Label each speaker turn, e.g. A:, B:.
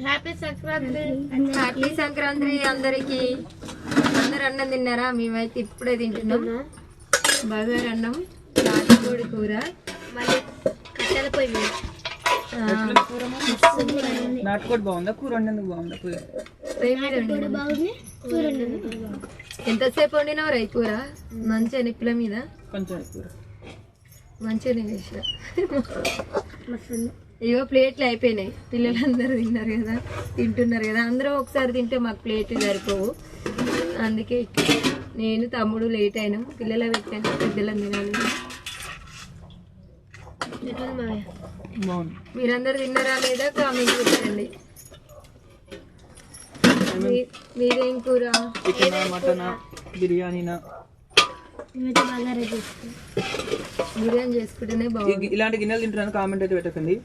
A: Happy Sankranti అందరికి. అందరు అన్నం తిన్నారా? మేమైతే ఇప్పుడే తింటున్నాం. బగారు అన్నం, నాటుకోడి కూర, మళ్ళీ కట్టెల పొయ్యి మీద.
B: నాటుకోడి బాగుందా? కూర వండేందుకు బాగుందా?
A: పొయ్యి మీద ఎంతసేపు వండినావు రై కూర? మంచిగా నిప్పుల మీద
B: కొంచెం
A: మంచిగా చేసిన. ఇవో ప్లేట్లు అయిపోయినాయి. పిల్లలందరూ తింటున్నారు కదా. అందరూ ఒకసారి తింటే మాకు ప్లేట్లు సరిపోవు. అందుకే నేను తమ్ముడు లేట్ అయినాం. పిల్లలు పెట్టాను, పెద్దలను తినాలి. మీరందరూ తిన్నారా లేదా కామెంట్ పెట్టండి. మీరేం కూర?
B: మటనా, బిర్యానీనా?
A: బిర్యానీ చేసుకుంటేనే బాగుంది.
B: ఇలాంటి గిన్నెలు తింటున్నాను కామెంట్ అయితే పెట్టకండి.